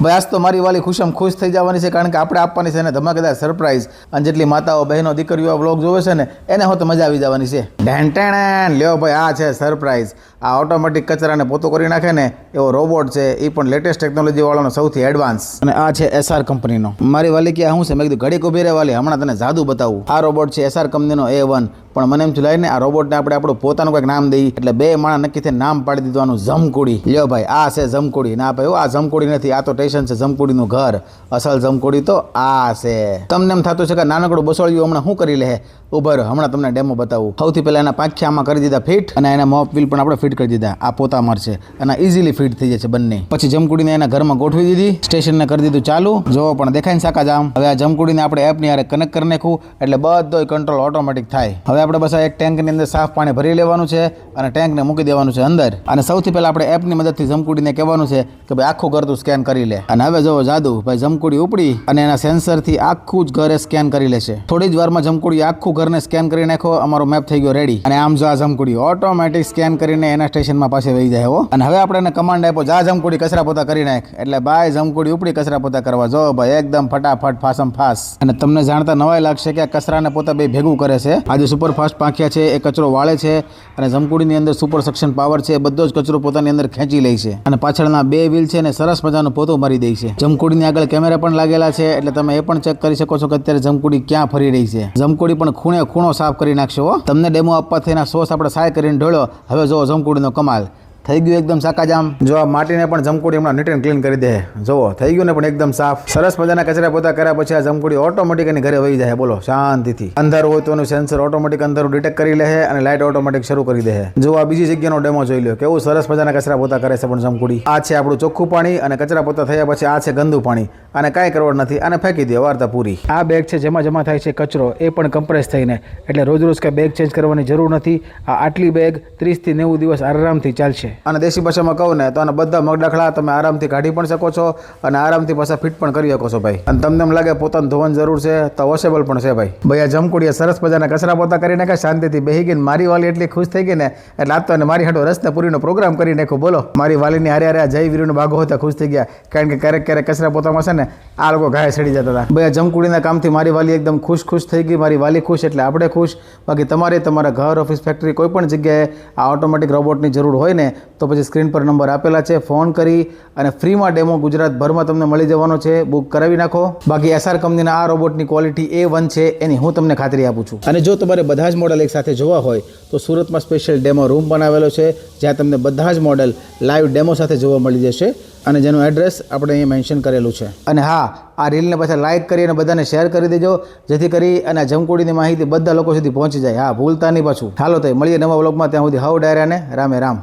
ભાઈ આજ તો મારી વાલી ખુશમ ખુશ થઈ જવાની છે, કારણ કે આપણે આપવાની છે એને ધમાકેદાર સરપ્રાઈઝ. અને જેટલી માતાઓ બહેનો દીકરીઓ બ્લોગ જોવે છે ને એને હોત મજા આવી જવાની છે. ઢેંટેણ લ્યો ભાઈ, આ છે સરપ્રાઈઝ. આ ઓટોમેટિક કચરાને પોતો કરી નાખે ને એવો રોબોટ છે, એ પણ લેટેસ્ટ ટેકનોલોજી વાળાનો સૌથી એડવાન્સ. અને આ છે SR કંપનીનો. મારી વાલી કે શું છે, મેં કીધું ઘડીક ઉભી રહે વાલી, હમણાં તને જાદુ બતાવું. આ રોબોટ છે SR કંપનીનો A1, પણ મને એમ થયું ને આ રોબોટને આપણે આપણું પોતાનું કંઈક નામ દઈએ, એટલે બે માણસ નક્કી થઈને નામ પાડી દીધું આનું જમકુડી. લ્યો ભાઈ, આ છે જમકુડી. ના ભાઈ આ જમકુડી નથી, આ તો સ્ટેશન છે જમકુડીનું ઘર. અસલ જમકુડી તો આ છે. તમને એમ થતું છે કે નાનકડું બસોળિયું હમણાં શું કરી લે, ઉભા રહ્યો હમણાં તમને ડેમો બતાવું. સૌથી પહેલા એના પાંખિયામાં કરી દીધા ફિટ, અને એના મોપ વ્હીલ પણ આપણે ફિટ કરી દીધા. આ પોતા મારશે અને ઇઝીલી ફિટ થઈ જશે બંને. પછી જમકુડીને એના ઘરમાં ગોઠવી દીધી, સ્ટેશનને કરી દીધું ચાલુ. જો પણ દેખાય ને સાકા જામ. હવે આ જમકુડીને આપણે એપની હારે કનેક્ટ કરી નાખવું, એટલે બધો કંટ્રોલ ઓટોમેટિક થાય. હવે આપણે બસ એક ટેન્કની અંદર સાફ પાણી ભરી લેવાનું છે અને ટેન્કને મૂકી દેવાનું છે અંદર. અને સૌથી પહેલા આપણે એપની મદદથી જમકુડીને કહેવાનું છે કે ભાઈ આખું ઘર તું સ્કેન કરી લે. અને હવે જો જાદુ ભાઈ, જમકુડી ઉપડી અને એના સેન્સરથી આખું જ ઘરે સ્કેન કરી લેશે. થોડી જ વારમાં જમકુડી આખું ઘરને સ્કેન કરી નાખો. અમારો મેપ થઈ ગયો રેડી. અને આમ જો આ જમકુડી ઓટોમેટિક સ્કેન કરીને એના સ્ટેશનમાં પાસે વહી જાય હો. અને હવે આપણે એને કમાન્ડ આપ્યો, જા જમકુડી કચરા પોતા કરી નાખ. એટલે ભાઈ જમકુડી ઉપડી કચરા પોતા કરવા. જો ભાઈ એકદમ ફટાફટ ફાસમ ફાસ. અને તમને જાણતા નવાઈ લાગશે કે આ કચરા ને પોતા બે ભેગું કરે છે. આજે સુપર ફાસ્ટ પાંખિયા છે એ કચરો વાળે છે, અને જમકુડીની અંદર સુપર સક્શન પાવર છે, બધો જ કચરો પોતાની અંદર ખેંચી લે છે. અને પાછળના બે વ્હીલ છે ને સરસ મજાનું પોતું મારી દે છે. જમકુડીની આગળ કેમેરા પણ લાગેલા છે, એટલે તમે એ પણ ચેક કરી શકો છો કે અત્યારે જમકુડી ક્યાં ફરી રહી છે. જમકુડી પણ ખૂણે ખૂણો સાફ કરી નાખશો. તમને ડેમો આપવા થઈને સોસ આપણે સાય કરીને ઢોળ્યો. હવે જો જમકુડીનો કમાલ થઈ ગયું એકદમ સાકાજામ. જો આ માટીને પણ જમકુડી હમણાં નીટ એન્ડ ક્લીન કરી દે. જોવો થઈ ગયું ને પણ એકદમ સાફ. સરસ મજાના કચરા પોતા કર્યા પછી આ જમકુડી ઓટોમેટિક એની ઘરે વહી જાય. બોલો શાંતિથી. અંધારું હોય તો એનું સેન્સર ઓટોમેટિક અંધારું ડિટેક્ટ કરી લે અને લાઇટ ઓટોમેટિક શરૂ કરી દે. જો આ બીજી જગ્યાનો ડેમો જોઈ લો, કેવું સરસ મજાના કચરા પોતા કરે છે પણ જમકુડી. આ છે આપણું ચોખ્ખું પાણી, અને કચરા પોતા થયા પછી આ છે ગંદુ પાણી. અને કાંઈ કરવાનું નથી, આને ફેંકી દે, વાર્તા પૂરી. આ બેગ છે જેમાં જમા થાય છે કચરો, એ પણ કમ્પ્રેસ થઈને, એટલે રોજ રોજ કાંઈ બેગ ચેન્જ કરવાની જરૂર નથી. આ આટલી બેગ 30 થી 90 દિવસ આરામથી ચાલશે. અને દેશી ભાષામાં કહું ને તો આના બધા મગડાખડા તમે આરામથી કાઢી પણ શકો છો, અને આરામથી પાછા ફિટ પણ કરી શકો છો ભાઈ. અને તમને એમ લાગે પોતાને ધોવાની જરૂર છે તો વોશેબલ પણ છે ભાઈ. ભાઈ આ જમકુડીએ સરસ મજાના કચરા પોતા કરી નાખ્યા, શાંતિથી બેહી ગઈ. મારી વાલી એટલી ખુશ થઈ ગઈ ને, એટલે આજ તો અને મારી હાટો રસ્તે પૂરીનો પ્રોગ્રામ કરી નાખ્યો. બોલો મારી વાલીની હારે હારે જય વીરનો ભાગો હોતા ખુશ થઈ ગયા, કારણ કે ક્યારેક ક્યારેક કચરા પોતામાં છે ને આ લોકો ઘાય સડી જતા હતા. ભાઈ આ જમકુડીના કામથી મારી વાલી એકદમ ખુશ થઈ ગઈ. મારી વાલી ખુશ એટલે આપણે ખુશ. બાકી તમારે તમારા ઘર, ઓફિસ, ફેક્ટરી કોઈ પણ જગ્યાએ આ ઓટોમેટિક રોબોટની જરૂર હોય ને તો પછી સ્ક્રીન પર નંબર આપેલા છે, ફોન કરી અને ફ્રીમાં ડેમો ગુજરાતભરમાં તમને મળી જવાનો છે. બુક કરાવી નાખો. બાકી SR કંપનીના આ રોબોટની ક્વોલિટી A1 છે, એની હું તમને ખાતરી આપું છું. અને જો તમારે બધા જ મોડલ એક સાથે જોવા હોય તો સુરતમાં સ્પેશિયલ ડેમો રૂમ બનાવેલો છે, જ્યાં તમને બધા જ મોડલ લાઈવ ડેમો સાથે જોવા મળી જશે. અને જેનું એડ્રેસ આપણે અહીંયા મેન્શન કરેલું છે. અને હા, આ રીલને પાછા લાઇક કરી અને બધાને શેર કરી દેજો, જેથી કરી અને આ જમકુડીની માહિતી બધા લોકો સુધી પહોંચી જાય. હા ભૂલતા નહીં પાછું. હાલો તો મળીએ નવા વ્લોગમાં. ત્યાં સુધી હાઉ ડાયરાને રામે રામ.